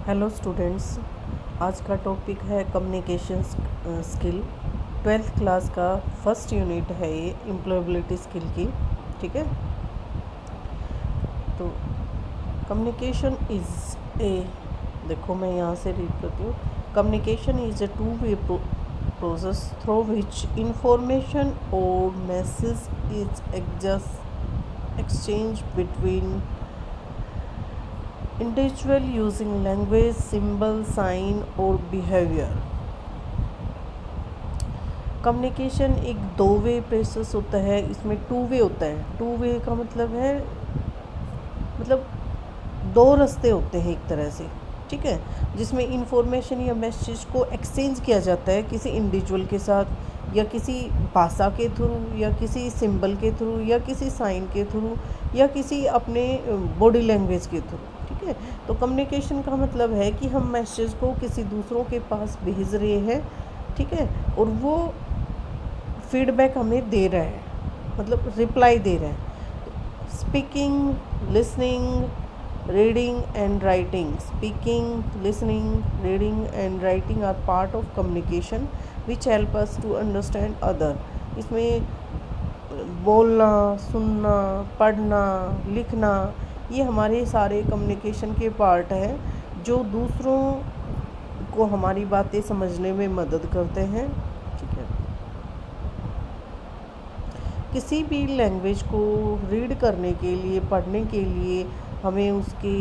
Hello students, आज का topic है कम्युनिकेशन स्किल। 12th क्लास का फर्स्ट यूनिट है ये एम्प्लॉयबिलिटी स्किल की। ठीक है, तो कम्युनिकेशन इज़ ए, देखो मैं यहाँ से रीड करती हूँ। Communication is a two way process through which information और message is exchange between individual using language, symbol, sign और बिहेवियर। कम्युनिकेशन एक दो वे प्रोसेस होता है, इसमें टू वे होता है। टू वे का मतलब है दो रास्ते होते हैं एक तरह से। ठीक है, जिसमें इंफॉर्मेशन या मैसेज को एक्सचेंज किया जाता है किसी इंडिविजुअल के साथ, या किसी भाषा के थ्रू, या किसी सिंबल के थ्रू, या किसी साइन के थ्रू, या किसी अपने बॉडी लैंग्वेज के थ्रू। ठीक है, तो कम्युनिकेशन का मतलब है कि हम मैसेज को किसी दूसरों के पास भेज रहे हैं। ठीक है, और वो फीडबैक हमें दे रहा है, मतलब रिप्लाई दे रहा है। Speaking, listening, reading and writing. Speaking, listening, reading and writing are part of communication which help us to understand other. इसमें बोलना, सुनना, पढ़ना, लिखना, ये हमारे सारे कम्युनिकेशन के पार्ट हैं जो दूसरों को हमारी बातें समझने में मदद करते हैं। ठीक है, किसी भी लैंग्वेज को रीड करने के लिए, पढ़ने के लिए हमें उसकी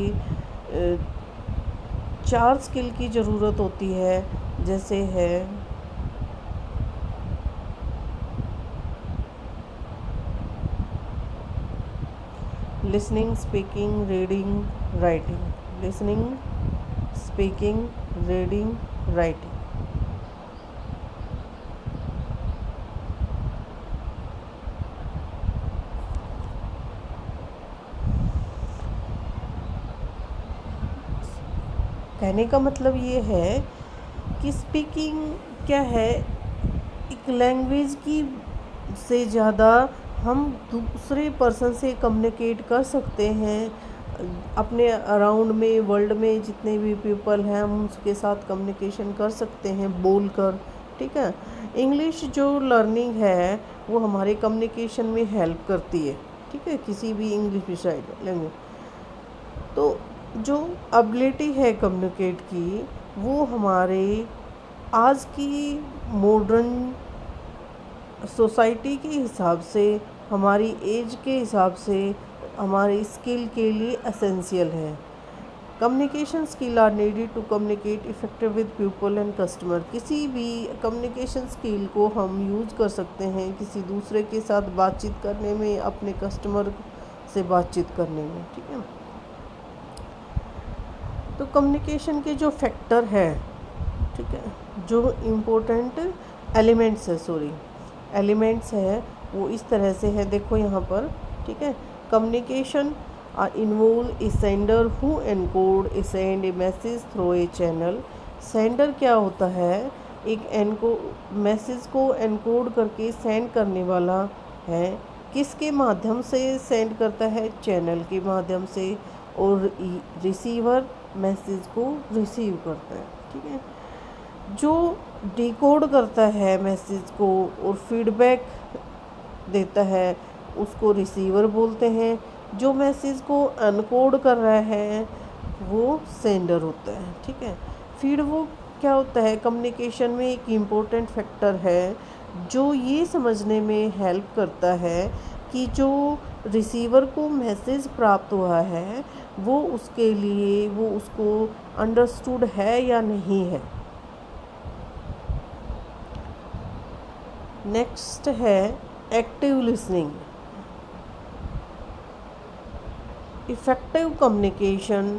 4 स्किल की ज़रूरत होती है, जैसे है listening, speaking, reading, writing. Listening, speaking, reading, writing. कहने का मतलब ये है कि स्पीकिंग क्या है, एक लैंग्वेज की से ज़्यादा हम दूसरे पर्सन से कम्युनिकेट कर सकते हैं। अपने अराउंड में, वर्ल्ड में जितने भी पीपल हैं, हम उसके साथ कम्युनिकेशन कर सकते हैं बोलकर। ठीक है, इंग्लिश जो लर्निंग है वो हमारे कम्युनिकेशन में हेल्प करती है। ठीक है, किसी भी इंग्लिश लैंग्वेज। तो जो एबिलिटी है कम्युनिकेट की, वो हमारे आज की मॉडर्न सोसाइटी के हिसाब से, हमारी एज के हिसाब से, हमारी स्किल के लिए एसेंशियल है। Communication skill are needed to communicate effective with people and customer. किसी भी कम्युनिकेशन स्किल को हम यूज़ कर सकते हैं किसी दूसरे के साथ बातचीत करने में, अपने कस्टमर से बातचीत करने में। ठीक है, तो कम्युनिकेशन के जो फैक्टर है, ठीक है, जो इम्पोर्टेंट एलिमेंट्स है वो इस तरह से है। देखो यहाँ पर, ठीक है, communication involve A sender who encode A send A message through a channel. Sender क्या होता है, एक मैसेज को एनकोड करके सेंड करने वाला है। किसके माध्यम से सेंड करता है, चैनल के माध्यम से। और रिसीवर मैसेज को रिसीव करता है। ठीक है, जो डिकोड करता है मैसेज को और फीडबैक देता है उसको रिसीवर बोलते हैं। जो मैसेज को अनकोड कर रहा है वो सेंडर होता है। ठीक है, फिर वो क्या होता है, कम्युनिकेशन में एक इम्पोर्टेंट फैक्टर है जो ये समझने में हेल्प करता है कि जो रिसीवर को मैसेज प्राप्त हुआ है वो उसके लिए, वो उसको अंडरस्टूड है या नहीं है। नेक्स्ट है active listening. Effective communication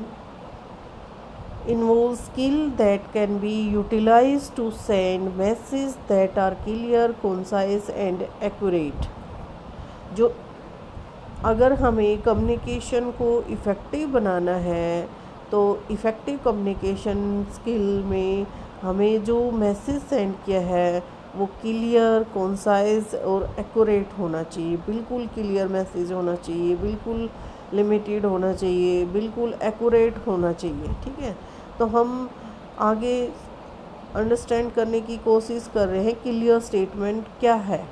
involves skill that can be utilized to send messages that are clear, concise and accurate। जो अगर हमें कम्युनिकेशन को इफ़ेक्टिव बनाना है तो इफ़ेक्टिव कम्युनिकेशन स्किल में हमें जो मैसेज सेंड किया है वो क्लियर, कॉन्साइज और एक्यूरेट होना चाहिए। बिल्कुल क्लियर मैसेज होना चाहिए, बिल्कुल लिमिटेड होना चाहिए, बिल्कुल एक्यूरेट होना चाहिए। ठीक है, तो हम आगे अंडरस्टैंड करने की कोशिश कर रहे हैं क्लियर स्टेटमेंट क्या है।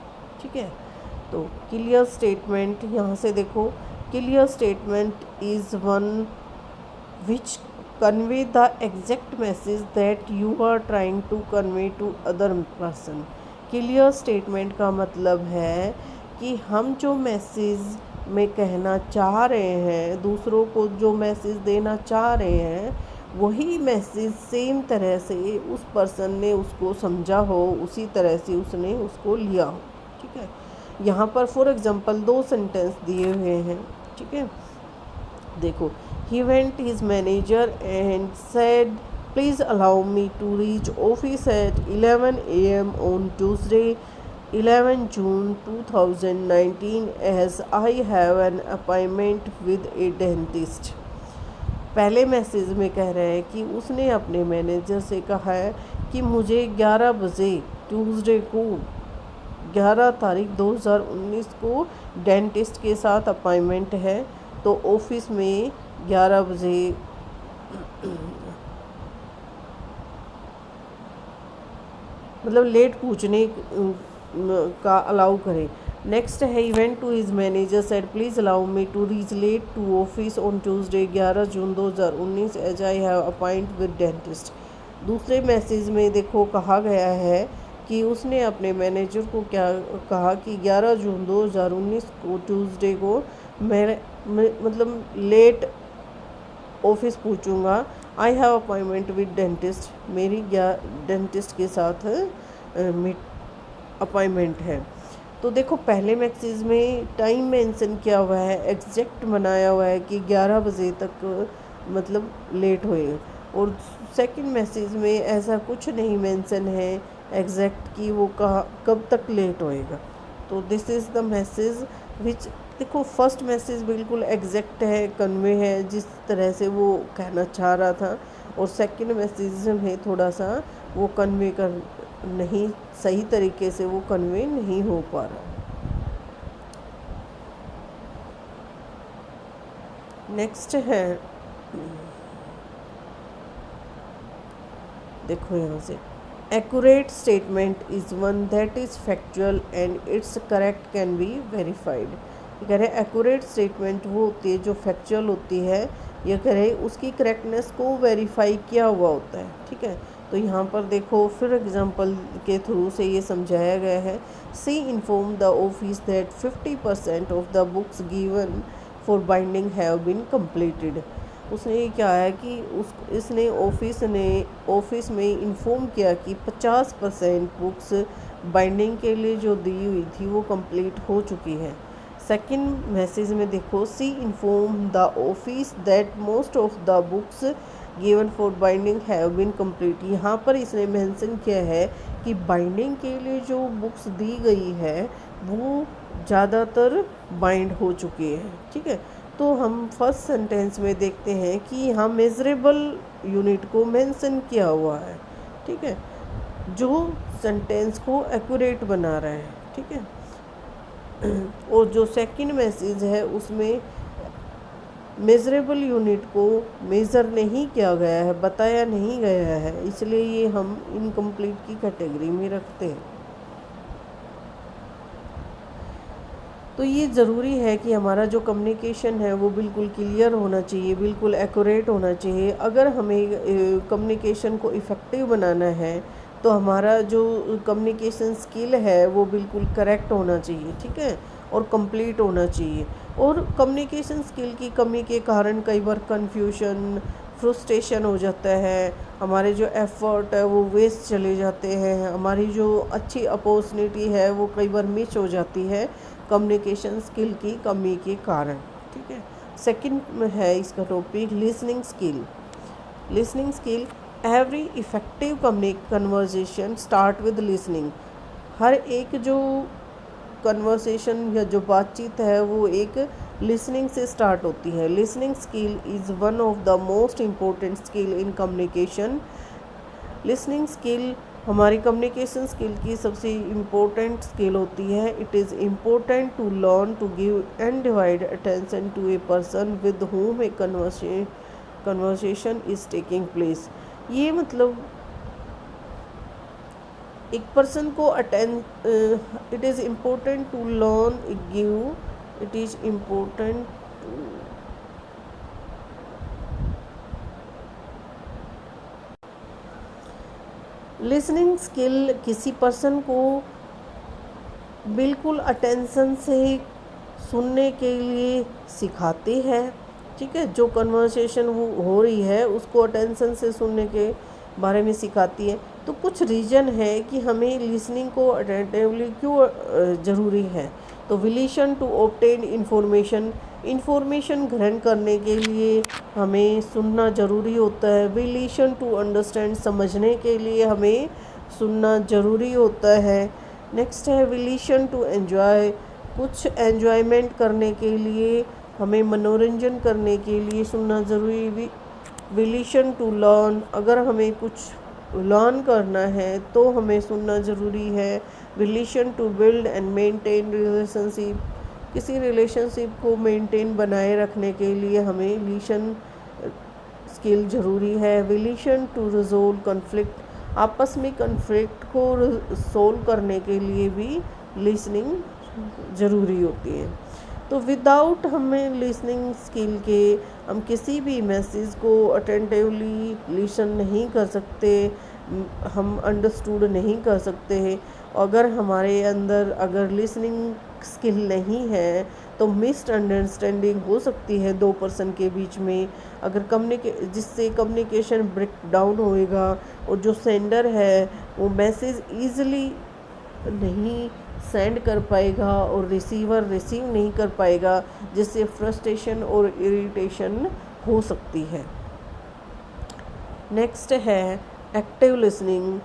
ठीक है, तो क्लियर स्टेटमेंट यहाँ से देखो, clear statement is one which convey the exact message that you are trying to convey to other person. Clear statement का मतलब है कि हम जो मैसेज में कहना चाह रहे हैं, दूसरों को जो मैसेज देना चाह रहे हैं, वही मैसेज सेम तरह से उस पर्सन ने उसको समझा हो, उसी तरह से उसने उसको लिया हो। ठीक है, यहाँ पर फॉर एग्जांपल 2 सेंटेंस दिए हुए हैं। ठीक है, देखो, he went his manager and said please allow me to reach office at 11 a.m. on Tuesday 11 June 2019 as I have an appointment with a dentist। पहले मैसेज में कह रहे हैं कि उसने अपने मैनेजर से कहा है कि मुझे 11 बजे ट्यूसडे को 11 तारीख 2019 को डेंटिस्ट के साथ अपॉइंटमेंट है, तो ऑफिस में 11 बजे मतलब लेट पूछने का अलाउ करें। नेक्स्ट है event to his manager said please allow me to reach late to office on Tuesday 11 June 2019 as I have appoint with dentist. दूसरे मैसेज में देखो कहा गया है कि उसने अपने मैनेजर को क्या कहा कि 11 जून 2019 को ट्यूसडे को मैं मतलब लेट ऑफिस पूछूंगा। I have appointment with dentist, मेरी डेंटिस्ट के साथ अपॉइंटमेंट है। तो देखो पहले मैसेज में टाइम मेंशन किया हुआ है, एग्जैक्ट बनाया हुआ है कि 11 बजे तक मतलब लेट होए, और सेकंड मैसेज में ऐसा कुछ नहीं मेंशन है एग्जैक्ट कि वो कब तक लेट होएगा। तो this is the message which, देखो फर्स्ट मैसेज बिल्कुल एग्जैक्ट है, कन्वे है जिस तरह से वो कहना चाह रहा था, और सेकंड मैसेज में थोड़ा सा वो कन्वे कर नहीं, सही तरीके से वो कन्वे नहीं हो पा रहा। नेक्स्ट है, देखो यहाँ से accurate statement is one that is factual and it's correct can be verified. कह रहे एक्यूरेट स्टेटमेंट वो होती है जो फैक्चुअल होती है, या कह रहे उसकी करेक्टनेस को वेरीफाई किया हुआ होता है। ठीक है, तो यहाँ पर देखो फिर एग्जांपल के थ्रू से ये समझाया गया है। See inform the office that 50% of the books given for binding have been completed. उसने ये क्या है कि इसने ऑफिस में इन्फॉर्म किया कि 50% बुक्स बाइंडिंग के लिए जो दी हुई थी वो कंप्लीट हो चुकी है। सेकंड मैसेज में देखो, see inform the office that most of the books given for binding have been complete. यहाँ पर इसने मेंशन किया है कि बाइंडिंग के लिए जो बुक्स दी गई है वो ज़्यादातर बाइंड हो चुकी है। ठीक है, तो हम फर्स्ट सेंटेंस में देखते हैं कि यहाँ मेजरेबल यूनिट को मेंशन किया हुआ है। ठीक है, जो सेंटेंस को एक्यूरेट बना रहा है। ठीक है, और जो सेकंड मैसेज है उसमें मेजरेबल यूनिट को मेज़र नहीं किया गया है, बताया नहीं गया है, इसलिए ये हम इनकम्प्लीट की कैटेगरी में रखते हैं। तो ये ज़रूरी है कि हमारा जो कम्युनिकेशन है वो बिल्कुल क्लियर होना चाहिए, बिल्कुल एक्यूरेट होना चाहिए। अगर हमें कम्युनिकेशन को इफ़ेक्टिव बनाना है तो हमारा जो कम्युनिकेशन स्किल है वो बिल्कुल करेक्ट होना चाहिए। ठीक है, और कंप्लीट होना चाहिए। और कम्युनिकेशन स्किल की कमी के कारण कई बार कन्फ्यूजन, फ्रस्ट्रेशन हो जाता है, हमारे जो एफ़र्ट है वो वेस्ट चले जाते हैं, हमारी जो अच्छी अपॉर्चुनिटी है वो कई बार मिस हो जाती है कम्युनिकेशन स्किल की कमी के कारण। ठीक है, सेकंड है इसका topic listening skill. Listening skill, every effective conversation start with listening. हर एक जो कन्वर्सेशन या जो बातचीत है वो एक लिसनिंग से स्टार्ट होती है। Listening skill is one of the most important skill in communication. Listening skill हमारी कम्युनिकेशन स्किल की सबसे इम्पोर्टेंट स्किल होती है। It is important to learn to give undivided attention to a person with whom a conversation is taking place. ये मतलब एक person को attend, it is important to learn give, it is important listening skill किसी person को बिल्कुल attention से सुनने के लिए सिखाती है। ठीक है, जो कन्वर्सेशन वो हो रही है उसको अटेंशन से सुनने के बारे में सिखाती है। तो कुछ रीज़न है कि हमें लिसनिंग को अटेंटिवली क्यों ज़रूरी है। तो विलिशन टू ऑब्टेन इंफॉर्मेशन ग्रहण करने के लिए हमें सुनना ज़रूरी होता है। विलिशन टू अंडरस्टैंड समझने के लिए हमें सुनना ज़रूरी होता है। नेक्स्ट है विलिशन टू एन्जॉय, कुछ एन्जॉयमेंट करने के लिए, हमें मनोरंजन करने के लिए सुनना ज़रूरी। विलिशन टू लर्न, अगर हमें कुछ लर्न करना है तो हमें सुनना ज़रूरी है। Volition to build and maintain relationship, किसी रिलेशनशिप को मेंटेन बनाए रखने के लिए हमें लिसन स्किल ज़रूरी है। विलिशन टू रिजोल्व कन्फ्लिक्ट, आपस में कन्फ्लिक्ट को सोल्व करने के लिए भी लिसनिंग ज़रूरी होती है। तो विदाउट हमें लिसनिंग स्किल के हम किसी भी मैसेज को अटेंटिवली लिसन नहीं कर सकते, हम अंडरस्टूड नहीं कर सकते हैं। अगर हमारे अंदर अगर लिसनिंग स्किल नहीं है तो मिसअंडरस्टैंडिंग हो सकती है दो पर्सन के बीच में, अगर जिससे कम्युनिकेशन ब्रेक डाउन होएगा और जो सेंडर है वो मैसेज ईज़िली नहीं सेंड कर पाएगा और रिसीवर रिसीव नहीं कर पाएगा, जिससे फ्रस्ट्रेशन और इरिटेशन हो सकती है। नेक्स्ट है एक्टिव लिसनिंग।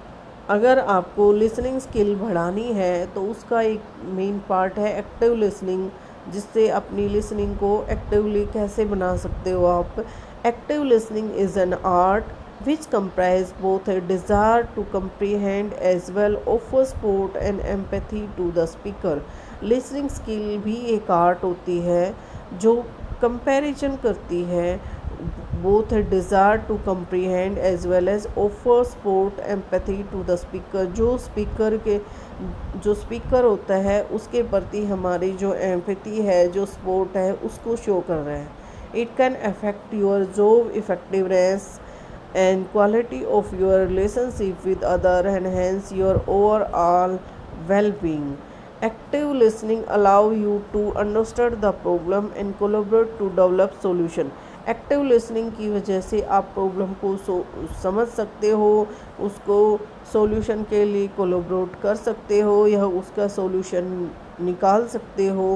अगर आपको लिसनिंग स्किल बढ़ानी है तो उसका एक मेन पार्ट है एक्टिव लिसनिंग, जिससे अपनी लिसनिंग को एक्टिवली कैसे बना सकते हो आप। Active listening is an art which comprise both a desire to comprehend as well offer support and empathy to the speaker। listening skill भी एक आर्ट होती है जो कंपैरिजन करती है both a desire to comprehend as well as offer support empathy to the speaker। जो speaker होता है उसके प्रति हमारी जो एम्पैथी है, जो सपोर्ट है, उसको शो कर रहा है। It can affect your job effectiveness and quality of your relationship with other and hence your overall well-being। active listening allow you to understand the problem and collaborate to develop solution। Active listening की वजह से आप problem को समझ सकते हो, उसको solution के लिए कोलैबोरेट कर सकते हो या उसका सॉल्यूशन निकाल सकते हो।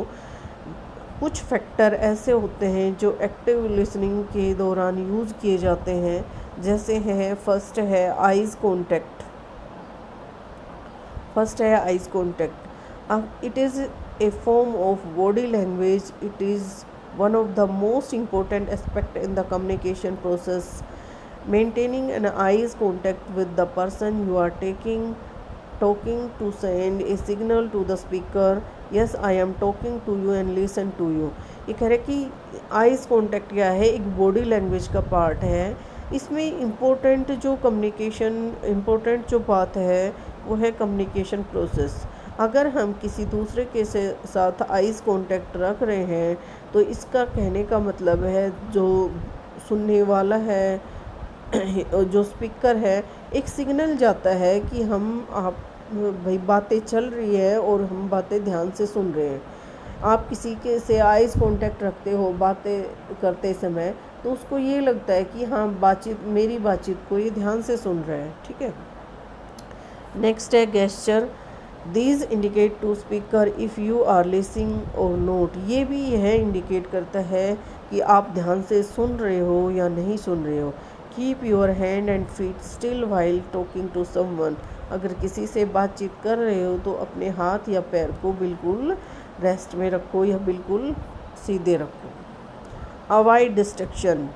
कुछ फैक्टर ऐसे होते हैं जो एक्टिव लिसनिंग के दौरान यूज़ किए जाते हैं, जैसे है फर्स्ट है eyes contact. It is a form of body language, it is one of the most important aspect in the communication process. Maintaining an eyes contact with the person you are talking to send a signal to the speaker yes I am talking to you and listen to you. ये कह रहे कि eyes contact क्या है, एक body language का part है। इसमें इम्पोर्टेंट जो बात है वो है कम्युनिकेशन प्रोसेस। अगर हम किसी दूसरे के साथ आइज़ कॉन्टैक्ट रख रहे हैं तो इसका कहने का मतलब है जो सुनने वाला है जो स्पीकर है, एक सिग्नल जाता है कि आप भाई बातें चल रही है और हम बातें ध्यान से सुन रहे हैं। आप किसी के से आइज़ कांटेक्ट रखते हो बातें करते समय तो उसको ये लगता है कि हाँ मेरी बातचीत को ये ध्यान से सुन रहे हैं। ठीक है। नेक्स्ट है gesture. These indicate to speaker if you are listening और नोट। ये भी यह इंडिकेट करता है कि आप ध्यान से सुन रहे हो या नहीं सुन रहे हो। Keep your hand and feet still while talking to someone. अगर किसी से बातचीत कर रहे हो तो अपने हाथ या पैर को बिल्कुल रेस्ट में रखो या बिल्कुल सीधे रखो। Avoid distraction.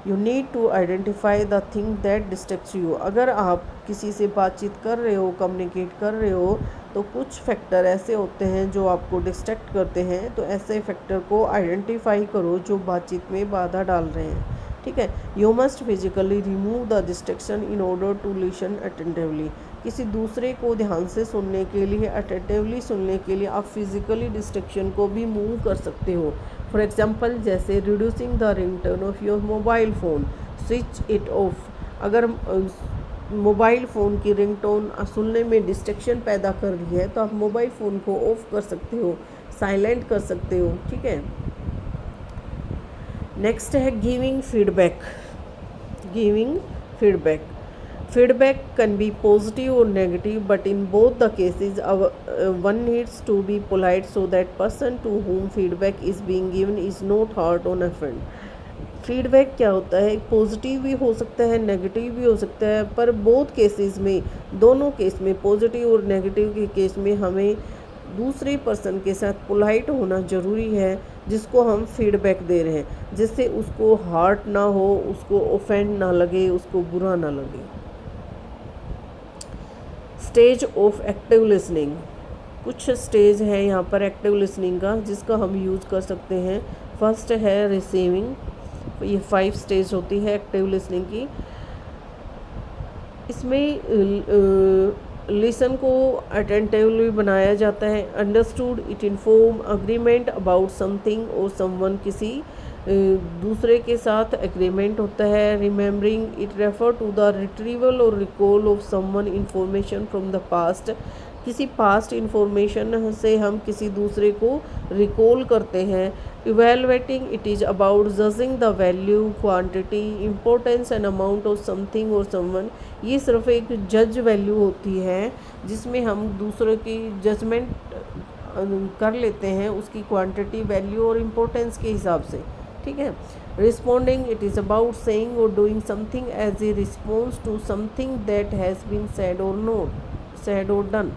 You need to identify the thing that distracts you. अगर आप किसी से बातचीत कर रहे हो, कम्युनिकेट कर रहे हो, तो कुछ फैक्टर ऐसे होते हैं जो आपको डिस्ट्रैक्ट करते हैं। तो ऐसे फैक्टर को आइडेंटिफाई करो जो बातचीत में बाधा डाल रहे हैं। ठीक है। You must physically remove the distraction in order to listen attentively. किसी दूसरे को ध्यान से सुनने के लिए, अटेंटिवली सुनने के लिए आप फिजिकली डिस्ट्रैक्शन को भी मूव कर सकते हो। फॉर एग्जांपल जैसे reducing the ringtone of your mobile phone, switch it of. अगर मोबाइल फ़ोन की रिंगटोन सुनने में डिस्ट्रैक्शन पैदा कर रही है तो आप मोबाइल फ़ोन को ऑफ कर सकते हो, साइलेंट कर सकते हो, ठीक है। नेक्स्ट है giving feedback. Giving feedback, feedback can be positive or negative, but in both the cases one needs to be polite so that person to whom feedback is being given is not hurt or offended. Feedback क्या होता है, positive भी हो सकता है, negative भी हो सकता है, पर बोथ केसेस में, दोनों केस में, पॉजिटिव और नेगेटिव के केस में हमें दूसरे पर्सन के साथ पोलाइट होना ज़रूरी है जिसको हम फीडबैक दे रहे हैं, जिससे उसको हार्ट ना हो, उसको ऑफेंड ना लगे, उसको बुरा ना लगे। स्टेज ऑफ एक्टिव लिसनिंग, कुछ स्टेज है यहाँ पर एक्टिव लिसनिंग का जिसका हम यूज़ कर सकते हैं। फर्स्ट है रिसीविंग, ये 5 स्टेज होती है एक्टिव लिसनिंग की। इसमें लिसन को अटेंटिवली बनाया जाता है। Understood, it inform agreement about something और समवन, किसी दूसरे के साथ एग्रीमेंट होता है। Remembering, it refer to the retrieval और recall of someone information from the past, किसी पास्ट इंफॉर्मेशन से हम किसी दूसरे को रिकॉल करते हैं। Evaluating, it is about judging the value, quantity, importance and amount of something और समवन। ये सिर्फ एक जज वैल्यू होती है जिसमें हम दूसरे की जजमेंट कर लेते हैं उसकी क्वांटिटी, वैल्यू और इम्पोर्टेंस के हिसाब से, ठीक है। Responding, it is about saying और doing something as a response to something that has been said और नोट सेड और डन,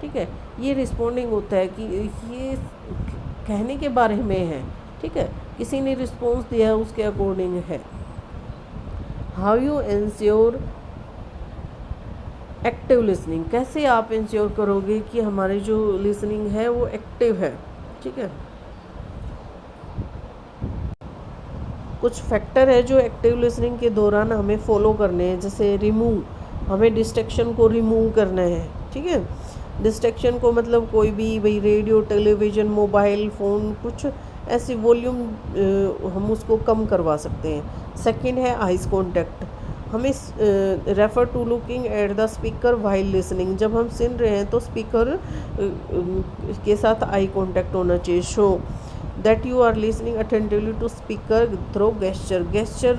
ठीक है। ये रिस्पॉन्डिंग होता है कि ये कहने के बारे में है, ठीक है, किसी ने रिस्पॉन्स दिया है उसके अकॉर्डिंग है। How you ensure active listening, कैसे आप इंश्योर करोगे कि हमारी जो लिसनिंग है वो एक्टिव है, ठीक है। कुछ फैक्टर है जो एक्टिव लिसनिंग के दौरान हमें फॉलो करने हैं, जैसे रिमूव, हमें डिस्ट्रैक्शन को रिमूव करना है, ठीक है। डिस्ट्रैक्शन को मतलब कोई भी, भाई रेडियो, टेलीविज़न, मोबाइल फ़ोन, कुछ ऐसी वॉल्यूम हम उसको कम करवा सकते हैं। सेकंड है आइज़ कांटेक्ट, हमें refer to looking at the speaker while listening, जब हम सुन रहे हैं तो स्पीकर के साथ आई कांटेक्ट होना चाहिए। Show that you are listening attentively to speaker through gesture, gesture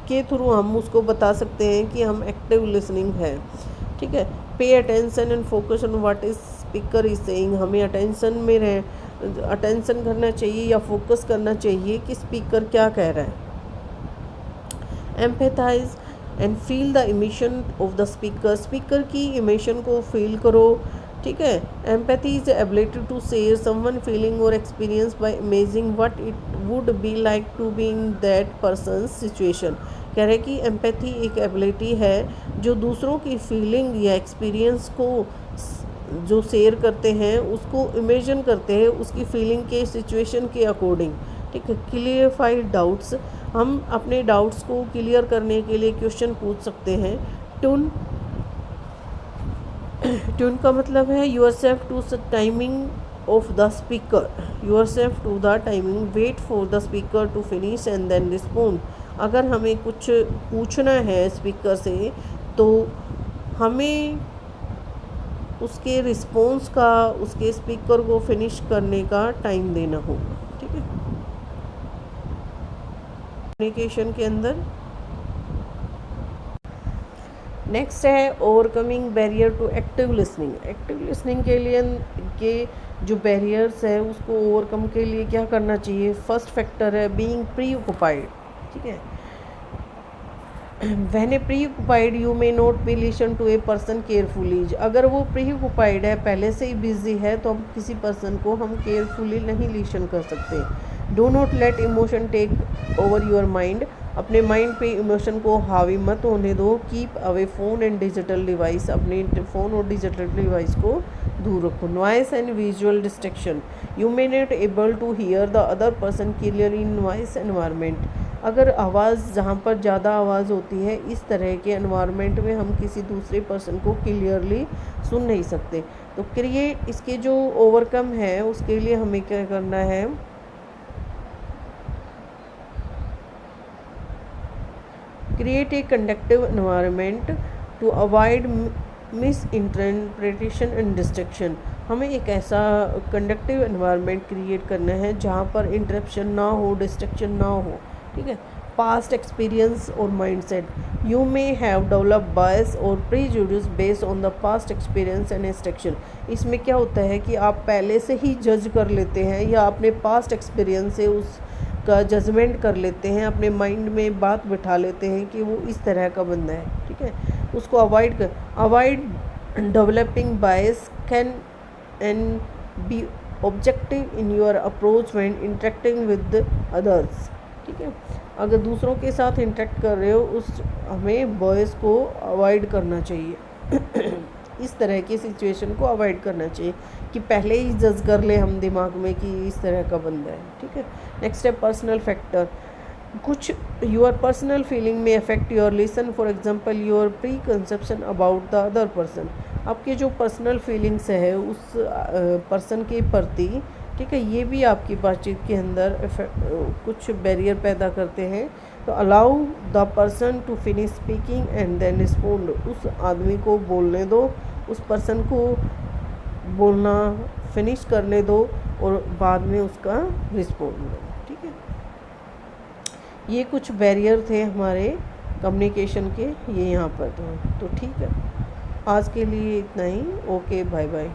के थ्रू हम उसको बता सकते हैं कि हम एक्टिव लिसनिंग है, ठीक है। Pay attention and focus on what is speaker is saying, हमें अटेंशन करना चाहिए या फोकस करना चाहिए कि स्पीकर क्या कह रहा है। Empathise and feel the emotion of the speaker, speaker की इमोशन को फील करो, ठीक है। Empathy is ability to share someone feeling और experience by imaging what it would be like to be in that person's situation. कह रहे कि empathy एक एबिलिटी है जो दूसरों की फीलिंग या एक्सपीरियंस को जो शेयर करते हैं उसको इमेजिन करते हैं उसकी फीलिंग के सिचुएशन के अकॉर्डिंग, ठीक है। क्लियरफाई डाउट्स, हम अपने डाउट्स को क्लियर करने के लिए क्वेश्चन पूछ सकते हैं। ट्यून, ट्यून का मतलब है yourself to timing of the speaker, yourself to the timing, wait for the speaker to finish and then respond. अगर हमें कुछ पूछना है स्पीकर से तो हमें उसके रिस्पॉन्स का, उसके स्पीकर को फिनिश करने का टाइम देना होगा, ठीक है। कम्युनिकेशन के अंदर नेक्स्ट है overcoming barrier to active listening. Active listening के लिए के जो बैरियर्स है उसको ओवरकम के लिए क्या करना चाहिए। फर्स्ट फैक्टर है बीइंग प्री ऑक्युपाइड, ठीक है। When a preoccupied you may not be listen to a person carefully, अगर वो प्री ऑक्युपाइड है, पहले से ही बिजी है, तो हम किसी पर्सन को हम केयरफुली नहीं लिसन कर सकते। Do not let emotion take over your mind, अपने माइंड पे इमोशन को हावी मत होने दो। Keep away phone and digital device, अपने फ़ोन और डिजिटल डिवाइस को दूर रखो। Noise and visual distraction, you may not able to hear the other person clear in noise environment, अगर आवाज़ जहाँ पर ज़्यादा आवाज़ होती है, इस तरह के एनवायरनमेंट में हम किसी दूसरे पर्सन को क्लियरली सुन नहीं सकते। तो क्रिएट इसके जो ओवरकम है उसके लिए हमें क्या करना है, create a conductive environment to avoid misinterpretation and distraction. हमें एक ऐसा कंडक्टिव एनवायरनमेंट क्रिएट करना है जहाँ पर इंटरप्शन ना हो, डिस्ट्रक्शन ना हो, ठीक है। पास्ट एक्सपीरियंस और mindset, you may have develop bias और prejudice based on the past experience and instruction. इसमें क्या होता है कि आप पहले से ही जज कर लेते हैं या अपने पास्ट एक्सपीरियंस से उस का जजमेंट कर लेते हैं, अपने माइंड में बात बिठा लेते हैं कि वो इस तरह का बंदा है, ठीक है। उसको avoid developing bias can and B objective in your approach when interacting with others, ठीक है। अगर दूसरों के साथ इंटरेक्ट कर रहे हो उस हमें बॉयज़ को अवॉइड करना चाहिए इस तरह की सिचुएशन को अवॉइड करना चाहिए कि पहले ही जज कर ले हम दिमाग में कि इस तरह का बंदा है, ठीक है। नेक्स्ट है पर्सनल फैक्टर, कुछ योर पर्सनल फीलिंग में affect your listen, for example your pre conception about the other person. आपके जो पर्सनल फीलिंग्स है उस पर्सन के प्रति, ठीक है, ये भी आपकी बातचीत के अंदर कुछ बैरियर पैदा करते हैं। तो allow the person to finish speaking and then respond. उस आदमी को बोलने दो, उस पर्सन को बोलना फिनिश करने दो और बाद में उसका रिस्पोंड दो, ठीक है। ये कुछ बैरियर थे हमारे कम्युनिकेशन के, ये यहाँ पर तो ठीक है। आज के लिए इतना ही। Okay, bye bye.